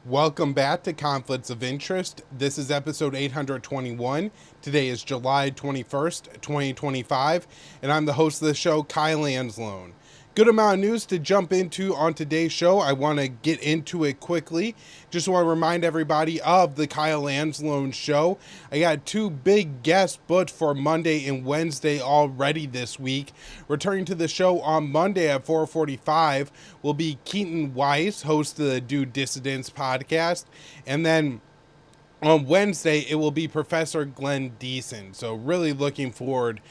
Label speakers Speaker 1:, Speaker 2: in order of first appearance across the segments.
Speaker 1: Welcome back to Conflicts of Interest. This is episode 821. Today is July 21st, 2025, and I'm the host of the show, Kyle Anzalone. Good amount of news to jump into on today's show. I want to get into it quickly. Just want to remind everybody of the Kyle Anzalone show. I got two big guests booked for Monday and Wednesday already this week. Returning to the show on Monday at 4:45 will be Keaton Weiss, host of the Do Dissidents podcast, and then on Wednesday, it will be Professor Glenn Deason. So really looking forward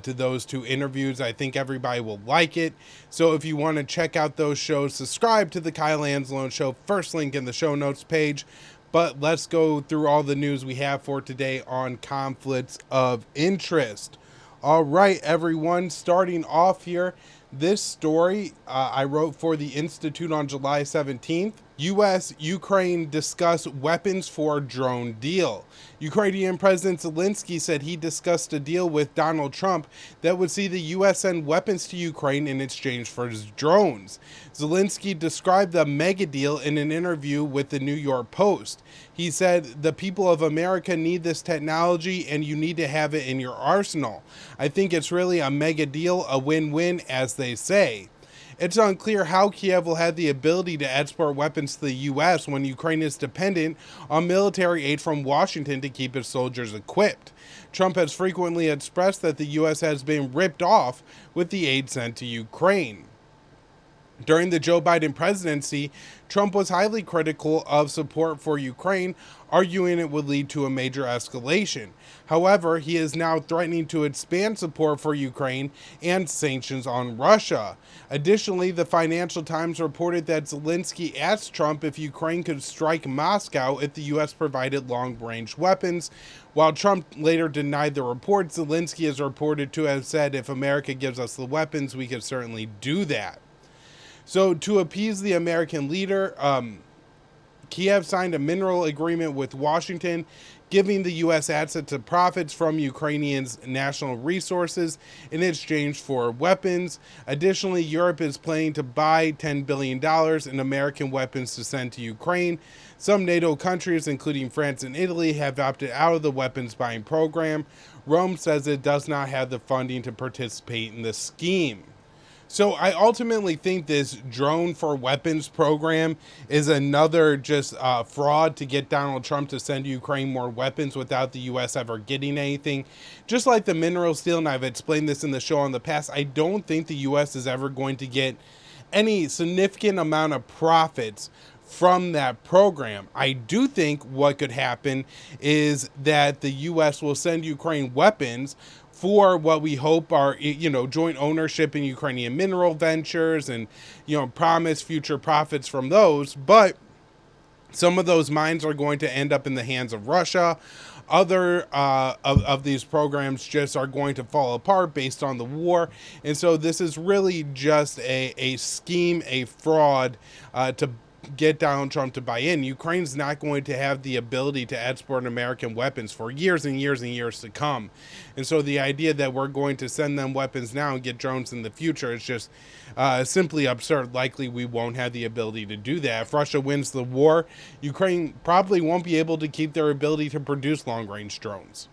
Speaker 1: to those two interviews. I think everybody will like it. So if you want to check out those shows, subscribe to the Kyle Anzalone Show. First link in the show notes page. But let's go through all the news we have for today on conflicts of interest. All right, everyone, starting off here. This story I wrote for the Institute on July 17th. U.S.-Ukraine discuss weapons for drone deal. Ukrainian President Zelensky said he discussed a deal with Donald Trump that would see the U.S. send weapons to Ukraine in exchange for his drones. Zelensky described the mega deal in an interview with the New York Post. He said, "The people of America need this technology and you need to have it in your arsenal. I think it's really a mega deal, a win-win, as they say." It's unclear how Kiev will have the ability to export weapons to the U.S. when Ukraine is dependent on military aid from Washington to keep its soldiers equipped. Trump has frequently expressed that the U.S. has been ripped off with the aid sent to Ukraine. During the Joe Biden presidency, Trump was highly critical of support for Ukraine, arguing it would lead to a major escalation. However, he is now threatening to expand support for Ukraine and sanctions on Russia. Additionally, the Financial Times reported that Zelensky asked Trump if Ukraine could strike Moscow if the U.S. provided long-range weapons. While Trump later denied the report, Zelensky is reported to have said, "If America gives us the weapons, we could certainly do that." So to appease the American leader, Kiev signed a mineral agreement with Washington, giving the U.S. access to profits from Ukrainians' national resources in exchange for weapons. Additionally, Europe is planning to buy $10 billion in American weapons to send to Ukraine. Some NATO countries, including France and Italy, have opted out of the weapons buying program. Rome says it does not have the funding to participate in the scheme. So I ultimately think this drone for weapons program is another just fraud to get Donald Trump to send Ukraine more weapons without the U.S. ever getting anything. Just like the minerals deal, and I've explained this in the show in the past, I don't think the U.S. is ever going to get any significant amount of profits from that program. I do think what could happen is that the U.S. will send Ukraine weapons for what we hope are, joint ownership in Ukrainian mineral ventures and, promise future profits from those. But some of those mines are going to end up in the hands of Russia. Other of these programs just are going to fall apart based on the war. And so this is really just a scheme, a fraud to get Donald Trump to buy in. Ukraine's not going to have the ability to export American weapons for years and years and years to come. And so the idea that we're going to send them weapons now and get drones in the future is just simply absurd. Likely we won't have the ability to do that. If Russia wins the war, Ukraine probably won't be able to keep their ability to produce long-range drones.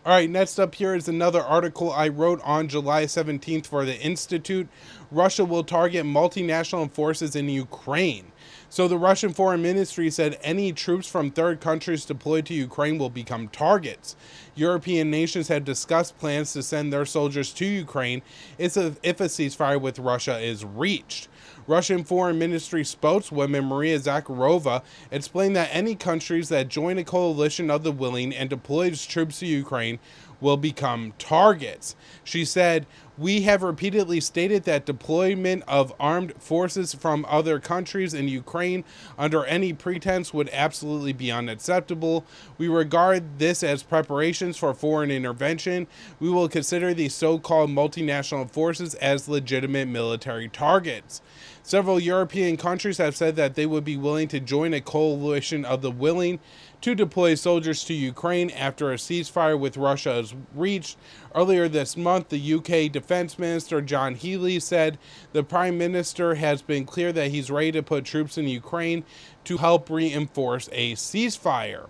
Speaker 1: All right, next up here is another article I wrote on July 17th for the Institute. Russia will target multinational forces in Ukraine. So the Russian Foreign Ministry said any troops from third countries deployed to Ukraine will become targets. European nations have discussed plans to send their soldiers to Ukraine if a ceasefire with Russia is reached. Russian Foreign Ministry spokeswoman Maria Zakharova explained that any countries that join a coalition of the willing and deploys troops to Ukraine will become targets. She said, "We have repeatedly stated that deployment of armed forces from other countries in Ukraine under any pretense would absolutely be unacceptable. We regard this as preparations for foreign intervention. We will consider these so-called multinational forces as legitimate military targets." Several European countries have said that they would be willing to join a coalition of the willing to deploy soldiers to Ukraine after a ceasefire with Russia is reached. Earlier this month, the UK Defense Minister John Healey said the Prime Minister has been clear that he's ready to put troops in Ukraine to help reinforce a ceasefire.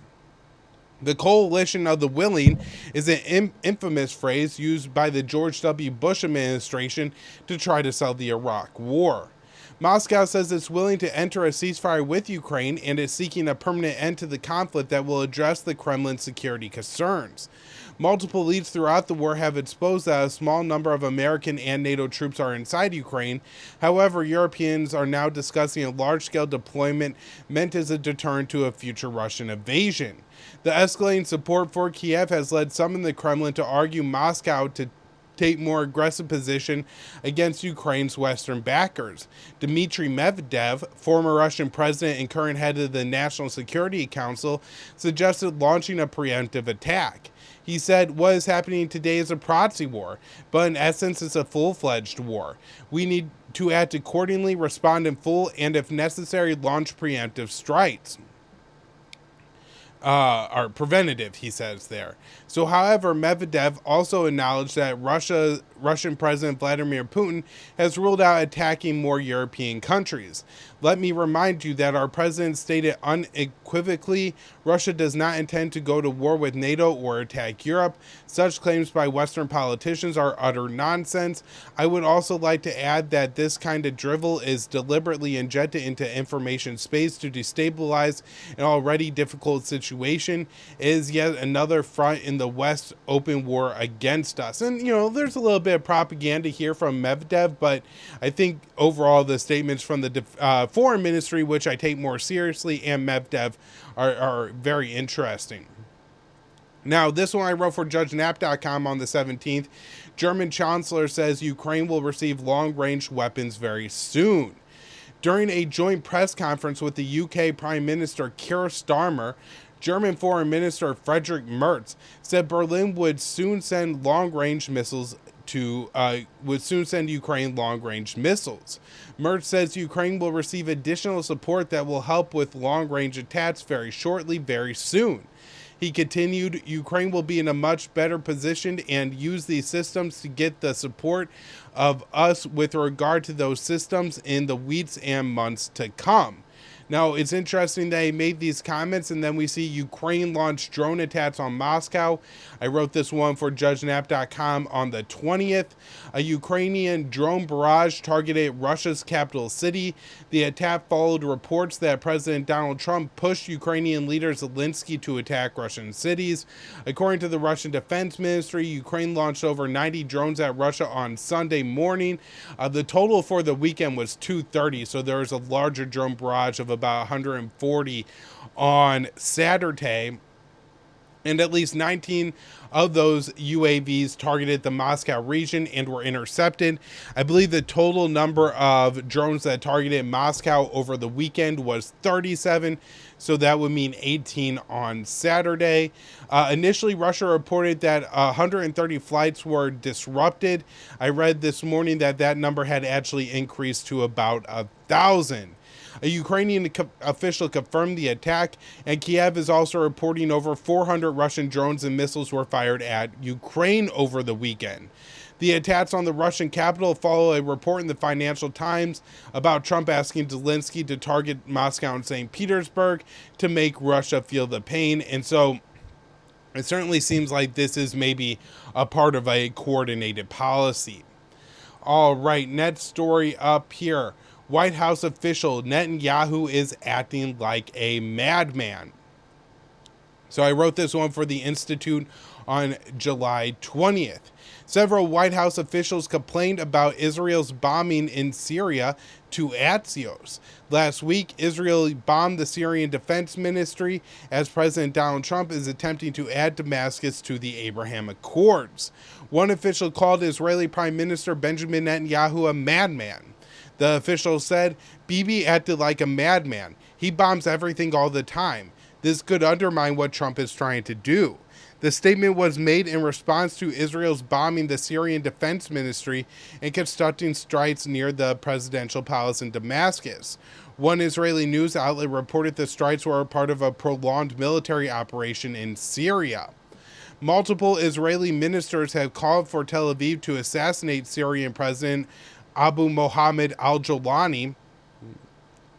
Speaker 1: The coalition of the willing is an infamous phrase used by the George W. Bush administration to try to sell the Iraq War. Moscow says it's willing to enter a ceasefire with Ukraine and is seeking a permanent end to the conflict that will address the Kremlin's security concerns. Multiple leads throughout the war have exposed that a small number of American and NATO troops are inside Ukraine. However, Europeans are now discussing a large-scale deployment meant as a deterrent to a future Russian invasion. The escalating support for Kiev has led some in the Kremlin to argue Moscow to take more aggressive position against Ukraine's Western backers. Dmitry Medvedev, former Russian president and current head of the National Security Council, suggested launching a preemptive attack. He said, "What is happening today is a proxy war, but in essence it's a full-fledged war. We need to act accordingly, respond in full, and if necessary, launch preemptive strikes." Are preventative, he says there. So, however, Medvedev also acknowledged that Russian President Vladimir Putin has ruled out attacking more European countries. Let me remind you that our president stated unequivocally Russia does not intend to go to war with NATO or attack Europe. Such claims by Western politicians are utter nonsense. I would also like to add that this kind of drivel is deliberately injected into information space to destabilize an already difficult situation. It is yet another front in the West's open war against us. And, there's a little bit of propaganda here from Medvedev, but I think overall the statements from the foreign ministry, which I take more seriously, and Medvedev are very interesting. Now, this one I wrote for JudgeNap.com on the 17th. German Chancellor says Ukraine will receive long-range weapons very soon. During a joint press conference with the UK Prime Minister Keir Starmer, German Foreign Minister Friedrich Merz said Berlin would soon send long-range missiles Ukraine long-range missiles. Merz says Ukraine will receive additional support that will help with long-range attacks very shortly, very soon. He continued, Ukraine will be in a much better position and use these systems to get the support of us with regard to those systems in the weeks and months to come. Now, it's interesting that he made these comments, and then we see Ukraine launch drone attacks on Moscow. I wrote this one for JudgeNap.com on the 20th. A Ukrainian drone barrage targeted Russia's capital city. The attack followed reports that President Donald Trump pushed Ukrainian leader Zelensky to attack Russian cities. According to the Russian Defense Ministry, Ukraine launched over 90 drones at Russia on Sunday morning. The total for the weekend was 230, so there was a larger drone barrage of about 140 on Saturday, and at least 19 of those UAVs targeted the Moscow region and were intercepted. I believe the total number of drones that targeted Moscow over the weekend was 37, so that would mean 18 on Saturday. Initially, Russia reported that 130 flights were disrupted. I read this morning that that number had actually increased to about 1,000. A Ukrainian official confirmed the attack, and Kiev is also reporting over 400 Russian drones and missiles were fired at Ukraine over the weekend. The attacks on the Russian capital follow a report in the Financial Times about Trump asking Zelensky to target Moscow and St. Petersburg to make Russia feel the pain. And so it certainly seems like this is maybe a part of a coordinated policy. All right, next story up here. White House official Netanyahu is acting like a madman. So I wrote this one for the Institute on July 20th. Several White House officials complained about Israel's bombing in Syria to Axios. Last week, Israel bombed the Syrian Defense Ministry as President Donald Trump is attempting to add Damascus to the Abraham Accords. One official called Israeli Prime Minister Benjamin Netanyahu a madman. The official said, Bibi acted like a madman. He bombs everything all the time. This could undermine what Trump is trying to do. The statement was made in response to Israel's bombing the Syrian Defense Ministry and conducting strikes near the presidential palace in Damascus. One Israeli news outlet reported the strikes were a part of a prolonged military operation in Syria. Multiple Israeli ministers have called for Tel Aviv to assassinate Syrian President Abu Mohammed al-Jolani,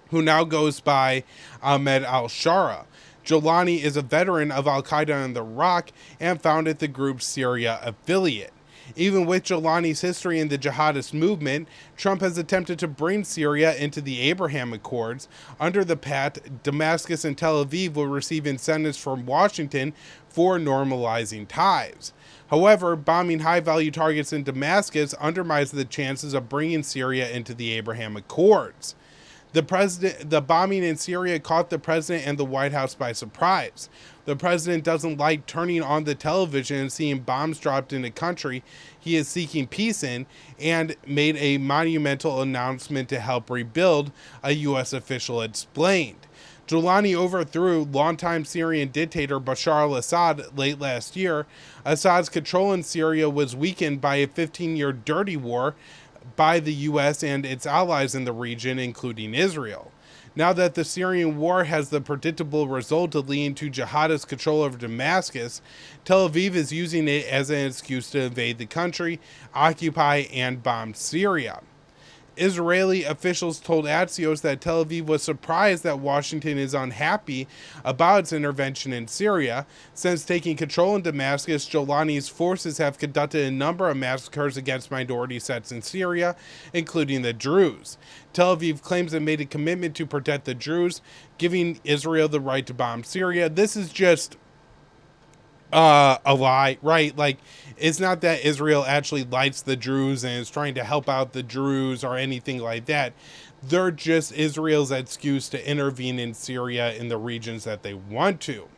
Speaker 1: who now goes by Ahmed al-Shara. Jolani is a veteran of al-Qaeda in Iraq and founded the group's Syria affiliate. Even with Jolani's history in the jihadist movement, Trump has attempted to bring Syria into the Abraham Accords. Under the pact, Damascus and Tel Aviv will receive incentives from Washington for normalizing ties. However, bombing high-value targets in Damascus undermines the chances of bringing Syria into the Abraham Accords. The bombing in Syria caught the president and the White House by surprise. The president doesn't like turning on the television and seeing bombs dropped in a country he is seeking peace in, and made a monumental announcement to help rebuild, a U.S. official explained. Jolani overthrew longtime Syrian dictator Bashar al-Assad late last year. Assad's control in Syria was weakened by a 15-year dirty war by the U.S. and its allies in the region, including Israel. Now that the Syrian war has the predictable result of leading to jihadist control over Damascus, Tel Aviv is using it as an excuse to invade the country, occupy, and bomb Syria. Israeli officials told Axios that Tel Aviv was surprised that Washington is unhappy about its intervention in Syria. Since taking control in Damascus, Jolani's forces have conducted a number of massacres against minority sects in Syria, including the Druze. Tel Aviv claims it made a commitment to protect the Druze, giving Israel the right to bomb Syria. This is just a lie, right? Like, it's not that Israel actually likes the Druze and is trying to help out the Druze or anything like that. They're just Israel's excuse to intervene in Syria in the regions that they want to.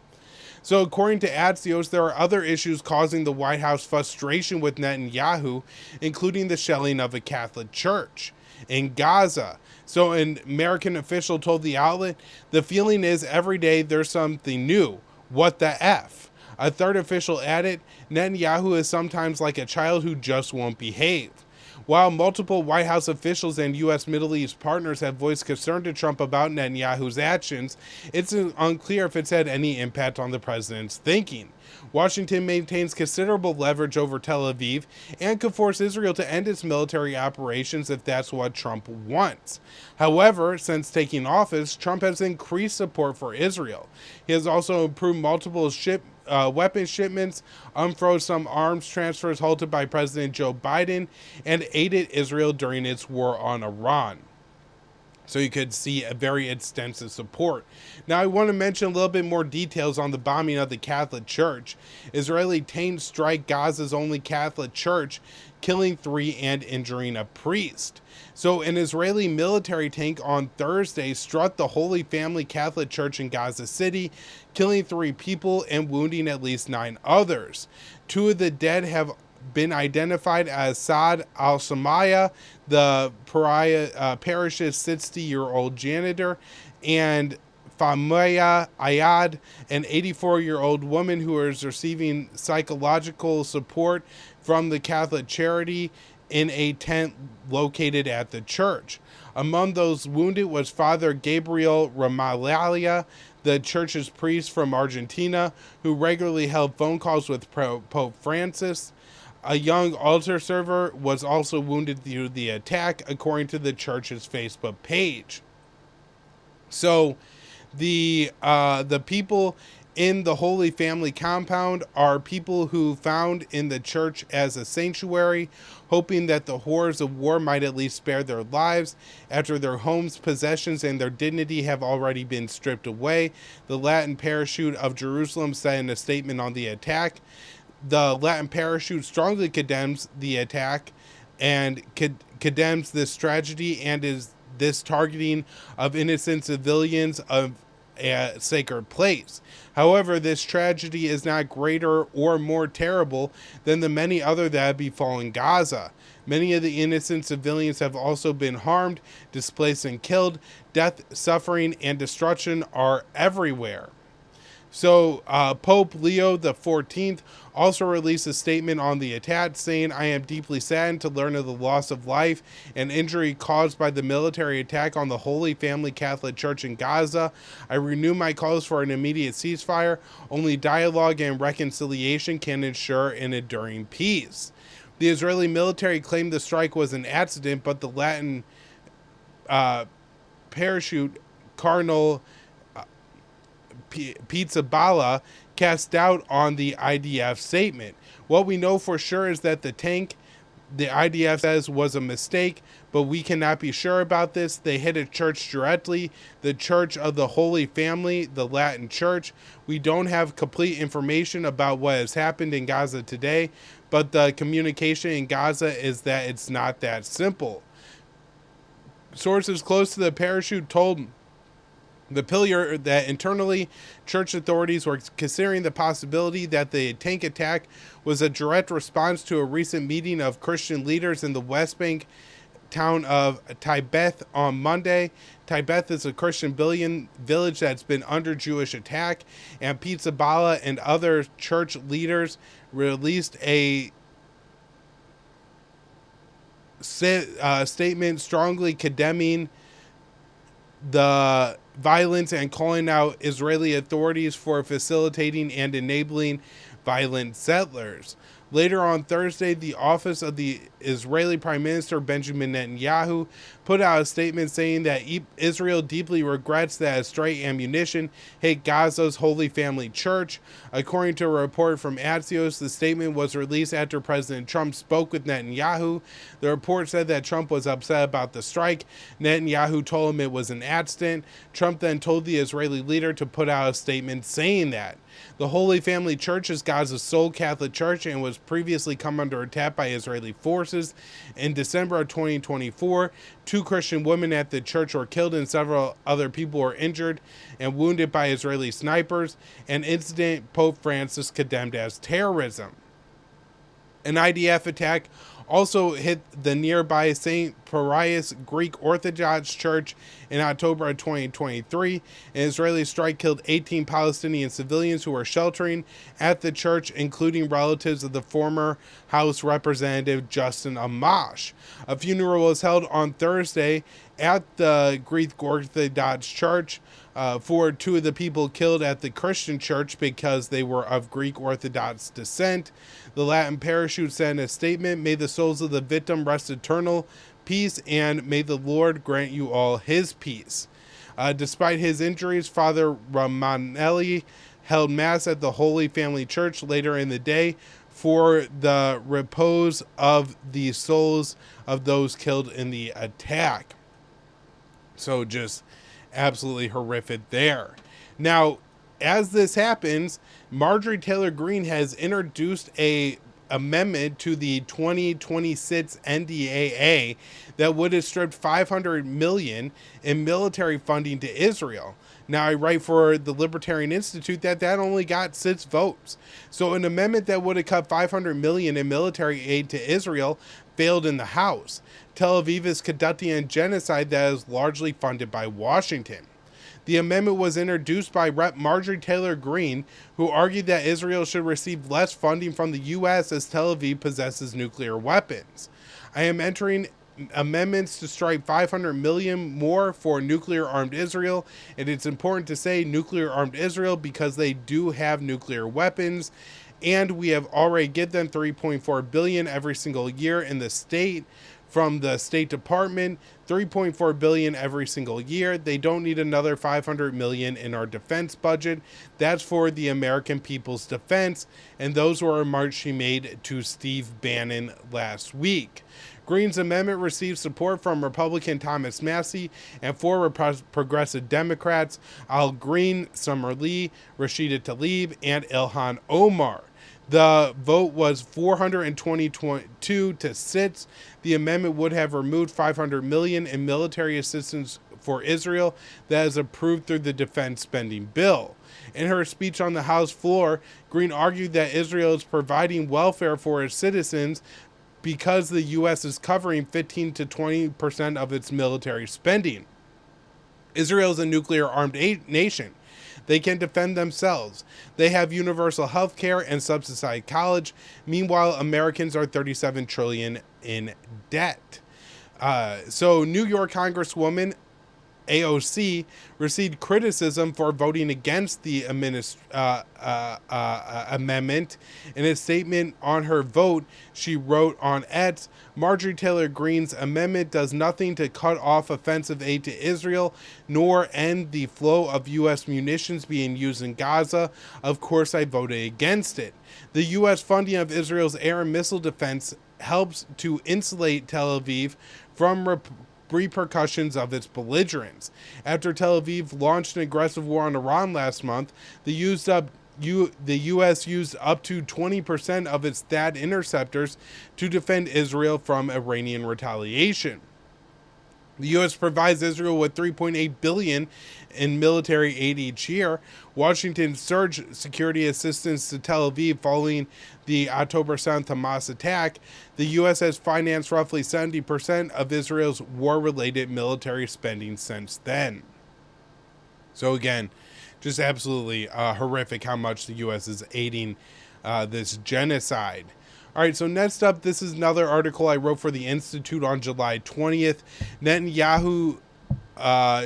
Speaker 1: So according to Axios, there are other issues causing the White House frustration with Netanyahu, including the shelling of a Catholic church in Gaza. So an American official told the outlet, "The feeling is every day there's something new. What the F?" A third official added, "Netanyahu is sometimes like a child who just won't behave." While multiple White House officials and U.S. Middle East partners have voiced concern to Trump about Netanyahu's actions, it's unclear if it's had any impact on the president's thinking. Washington maintains considerable leverage over Tel Aviv and could force Israel to end its military operations if that's what Trump wants. However, since taking office, Trump has increased support for Israel. He has also approved multiple weapons shipments, unfroze some arms transfers halted by President Joe Biden, and aided Israel during its war on Iran. So you could see a very extensive support. Now I want to mention a little bit more details on the bombing of the Catholic Church. Israeli tanks strike Gaza's only Catholic church, killing 3 and injuring a priest. So an Israeli military tank on Thursday struck the Holy Family Catholic Church in Gaza City, killing 3 people and wounding at least 9 others. 2 of the dead have been identified as Saad al-Samaya, the parish's 60-year-old janitor, and Famaya Ayad, an 84-year-old woman who is receiving psychological support from the Catholic charity in a tent located at the church. Among those wounded was Father Gabriel Ramalalia, the church's priest from Argentina, who regularly held phone calls with Pope Francis. A young altar server was also wounded through the attack, according to the church's Facebook page. So the people in the Holy Family compound are people who found in the church as a sanctuary, hoping that the horrors of war might at least spare their lives after their homes, possessions, and their dignity have already been stripped away. The Latin Parachute of Jerusalem said in a statement on the attack. The Latin Parachute strongly condemns the attack and condemns this tragedy and is this targeting of innocent civilians of a sacred place. However, this tragedy is not greater or more terrible than the many other that have befallen Gaza. Many of the innocent civilians have also been harmed, displaced, and killed. Death, suffering, and destruction are everywhere. So Pope Leo the 14th also released a statement on the attack saying, "I am deeply saddened to learn of the loss of life and injury caused by the military attack on the Holy Family Catholic Church in Gaza. I renew my calls for an immediate ceasefire. Only dialogue and reconciliation can ensure an enduring peace." The Israeli military claimed the strike was an accident, but the Latin parachute Cardinal Pizzaballa cast doubt on the IDF statement. What we know for sure is that the tank, the IDF says, was a mistake, but we cannot be sure about this. They hit a church directly, the Church of the Holy Family, the Latin Church. We don't have complete information about what has happened in Gaza today, but the communication in Gaza is that it's not that simple. Sources close to the parachute told the Pillar that internally, church authorities were considering the possibility that the tank attack was a direct response to a recent meeting of Christian leaders in the West Bank town of Tibeth on Monday. Tibeth is a Christian village that's been under Jewish attack, and Pizzaballa and other church leaders released a statement strongly condemning the violence and calling out Israeli authorities for facilitating and enabling violent settlers. Later on Thursday, the office of the Israeli Prime Minister Benjamin Netanyahu put out a statement saying that Israel deeply regrets that a stray ammunition hit Gaza's Holy Family Church. According to a report from Axios, the statement was released after President Trump spoke with Netanyahu. The report said that Trump was upset about the strike. Netanyahu told him it was an accident. Trump then told the Israeli leader to put out a statement saying that. The Holy Family Church is Gaza's sole Catholic church and was previously come under attack by Israeli forces. In December of 2024, 2 Christian women at the church were killed and several other people were injured and wounded by Israeli snipers, an incident Pope Francis condemned as terrorism. An IDF attack also hit the nearby St. Parias Greek Orthodox Church in October of 2023. An Israeli strike killed 18 Palestinian civilians who were sheltering at the church, including relatives of the former House Representative Justin Amash. A funeral was held on Thursday at the Greek Orthodox Church for 2 of the people killed at the Christian church because they were of Greek Orthodox descent. The Latin parachute sent a statement, "May the souls of the victim rest eternal peace, and may the Lord grant you all his peace." Despite his injuries, Father Ramanelli held Mass at the Holy Family Church later in the day for the repose of the souls of those killed in the attack. So just absolutely horrific there. Now, as this happens, Marjorie Taylor Greene has introduced a amendment to the 2026 NDAA that would have stripped $500 million in military funding to Israel. Now, I write for the Libertarian Institute that only got 6 votes. So an amendment that would have cut $500 million in military aid to Israel failed in the House. Tel Aviv is conducting a genocide that is largely funded by Washington. The amendment was introduced by Rep. Marjorie Taylor Greene, who argued that Israel should receive less funding from the U.S. as Tel Aviv possesses nuclear weapons. I am entering amendments to strike $500 million more for nuclear-armed Israel, and it's important to say nuclear-armed Israel because they do have nuclear weapons, and we have already given them $3.4 billion every single year in the state from the State Department, $3.4 billion every single year. They don't need another $500 million in our defense budget. That's for the American people's defense, and those were a remarks she made to Steve Bannon last week. Greene's amendment received support from Republican Thomas Massie and 4 progressive Democrats, Al Green, Summer Lee, Rashida Tlaib, and Ilhan Omar. The vote was 422 to 6. The amendment would have removed $500 million in military assistance for Israel that is approved through the defense spending bill. In her speech on the House floor, Greene argued that Israel is providing welfare for its citizens because the U.S. is covering 15 to 20% of its military spending. Israel is a nuclear-armed nation. They can defend themselves. They have universal health care and subsidized college. Meanwhile, Americans are $37 trillion in debt. So New York Congresswoman AOC received criticism for voting against the amendment. In a statement on her vote, she wrote on X, Marjorie Taylor Greene's amendment does nothing to cut off offensive aid to Israel, nor end the flow of U.S. munitions being used in Gaza. Of course, I voted against it. The U.S. funding of Israel's air and missile defense helps to insulate Tel Aviv from repercussions of its belligerence. After Tel Aviv launched an aggressive war on Iran last month, the U.S. used up to 20% of its THAAD interceptors to defend Israel from Iranian retaliation. The U.S. provides Israel with $3.8 billion in military aid each year. Washington surged security assistance to Tel Aviv following the October 7th Hamas attack. The U.S. has financed roughly 70% of Israel's war-related military spending since then. So again, just absolutely horrific how much the U.S. is aiding this genocide. All right, so next up, this is another article I wrote for the Institute on July 20th. Netanyahu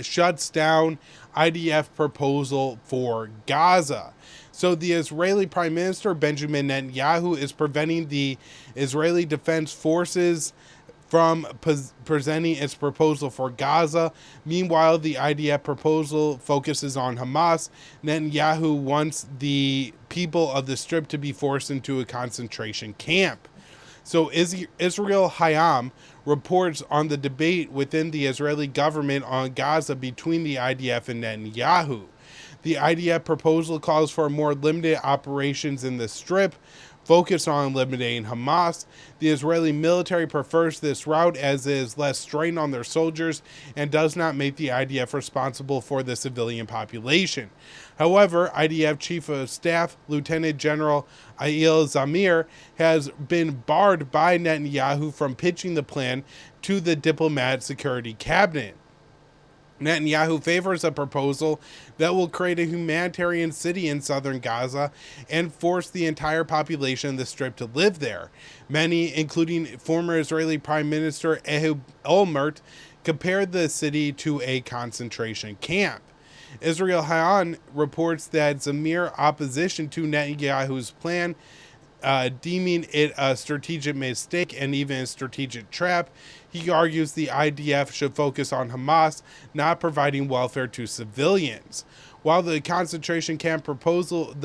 Speaker 1: shuts down IDF proposal for Gaza. So the Israeli Prime Minister Benjamin Netanyahu is preventing the Israeli Defense Forces from presenting its proposal for Gaza. Meanwhile, the IDF proposal focuses on Hamas. Netanyahu wants the people of the Strip to be forced into a concentration camp. So Israel Hayam reports on the debate within the Israeli government on Gaza between the IDF and Netanyahu. The IDF proposal calls for more limited operations in the Strip, focus on eliminating Hamas. The Israeli military prefers this route as it is less strain on their soldiers and does not make the IDF responsible for the civilian population. However, IDF Chief of Staff Lieutenant General Yael Zamir has been barred by Netanyahu from pitching the plan to the diplomatic security cabinet. Netanyahu favors a proposal that will create a humanitarian city in southern Gaza and force the entire population of the Strip to live there. Many, including former Israeli Prime Minister Ehud Olmert, compared the city to a concentration camp. Israel Hayam reports that Zamir's opposition to Netanyahu's plan, deeming it a strategic mistake and even a strategic trap. He argues the IDF should focus on Hamas, not providing welfare to civilians. While the concentration camp proposal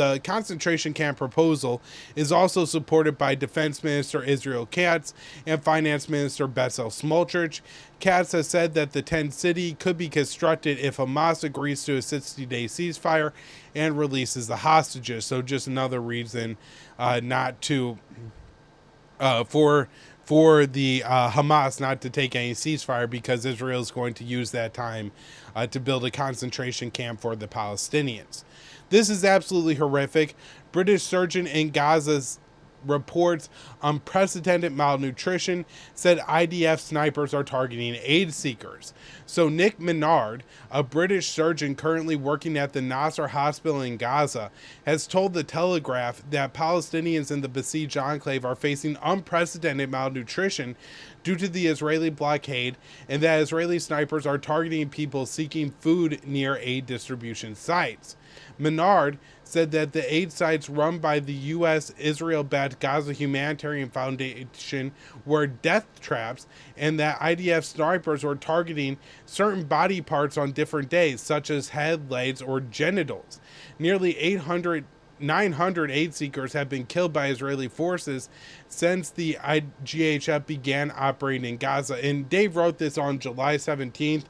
Speaker 1: is also supported by Defense Minister Israel Katz and Finance Minister Bezalel Smotrich. Katz has said that the tent city could be constructed if Hamas agrees to a 60-day ceasefire and releases the hostages. So just another reason not to for the Hamas not to take any ceasefire, because Israel is going to use that time to build a concentration camp for the Palestinians. This is absolutely horrific. British surgeon in Gaza's reports unprecedented malnutrition, said IDF snipers are targeting aid seekers. So Nick Menard, a British surgeon currently working at the Nasser hospital in Gaza, has told The Telegraph that Palestinians in the besieged enclave are facing unprecedented malnutrition due to the Israeli blockade, and that Israeli snipers are targeting people seeking food near aid distribution sites. Menard said that the aid sites run by the U.S. Israel-backed Gaza Humanitarian Foundation were death traps, and that IDF snipers were targeting certain body parts on different days, such as head, legs, or genitals. Nearly 900 aid seekers have been killed by Israeli forces since the IGHF began operating in Gaza. And Dave wrote this on July 17th.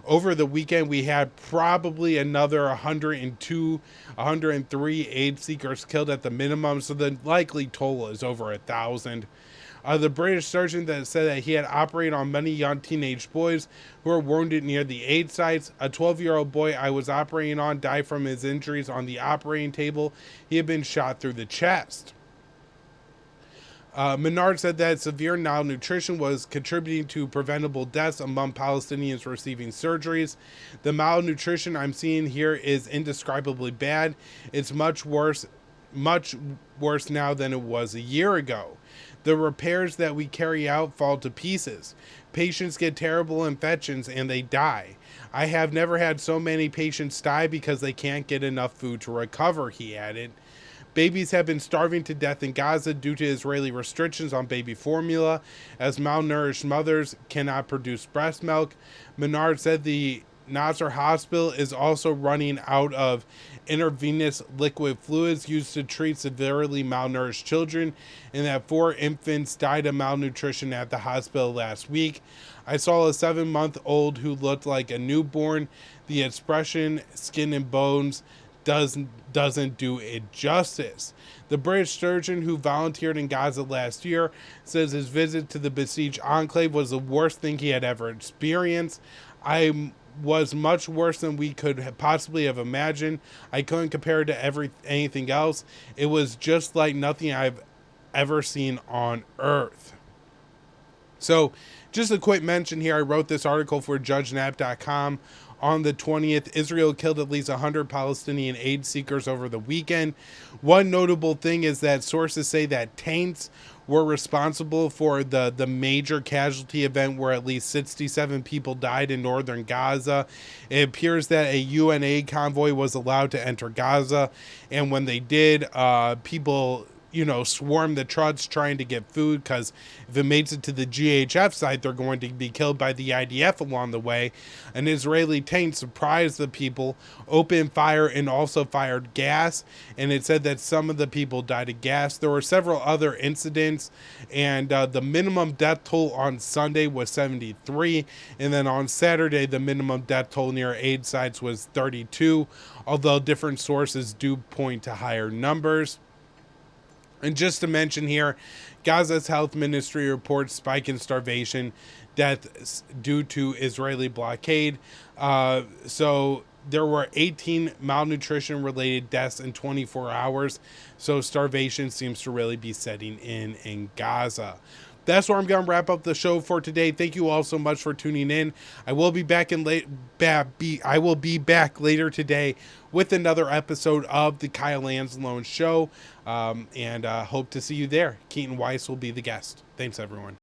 Speaker 1: Over the weekend, we had probably another 103 aid seekers killed at the minimum, so the likely total is over 1,000. The British surgeon that said that he had operated on many young teenage boys who were wounded near the aid sites. A 12-year-old boy I was operating on died from his injuries on the operating table. He had been shot through the chest. Menard said that severe malnutrition was contributing to preventable deaths among Palestinians receiving surgeries. The malnutrition I'm seeing here is indescribably bad. It's much worse now than it was a year ago. The repairs that we carry out fall to pieces. Patients get terrible infections and they die. I have never had so many patients die because they can't get enough food to recover, he added. Babies have been starving to death in Gaza due to Israeli restrictions on baby formula, as malnourished mothers cannot produce breast milk. Menard said the Nasser hospital is also running out of intravenous liquid fluids used to treat severely malnourished children, and that 4 infants died of malnutrition at the hospital last week. I saw a 7-month-old who looked like a newborn. The expression, skin and bones, doesn't do it justice. The British surgeon who volunteered in Gaza last year says his visit to the besieged enclave was the worst thing he had ever experienced. I was much worse than we could possibly have imagined. I couldn't compare it to anything else. It was just like nothing I've ever seen on Earth. So, just a quick mention here. I wrote this article for JudgeNap.com. On the 20th, Israel killed at least 100 Palestinian aid seekers over the weekend. One notable thing is that sources say that tanks were responsible for the major casualty event where at least 67 people died in northern Gaza. It appears that a UN aid convoy was allowed to enter Gaza, and when they did, people swarm the trucks trying to get food, because if it makes it to the GHF site, they're going to be killed by the IDF along the way. An Israeli tank surprised the people, opened fire, and also fired gas, and it said that some of the people died of gas. There were several other incidents, and the minimum death toll on Sunday was 73, and then on Saturday, the minimum death toll near aid sites was 32, although different sources do point to higher numbers. And just to mention here, Gaza's health ministry reports spike in starvation deaths due to Israeli blockade. So there were 18 malnutrition-related deaths in 24 hours. So starvation seems to really be setting in Gaza. That's where I'm going to wrap up the show for today. Thank you all so much for tuning in. I will be back later today with another episode of the Kyle Anzalone Show, and hope to see you there. Keaton Weiss will be the guest. Thanks, everyone.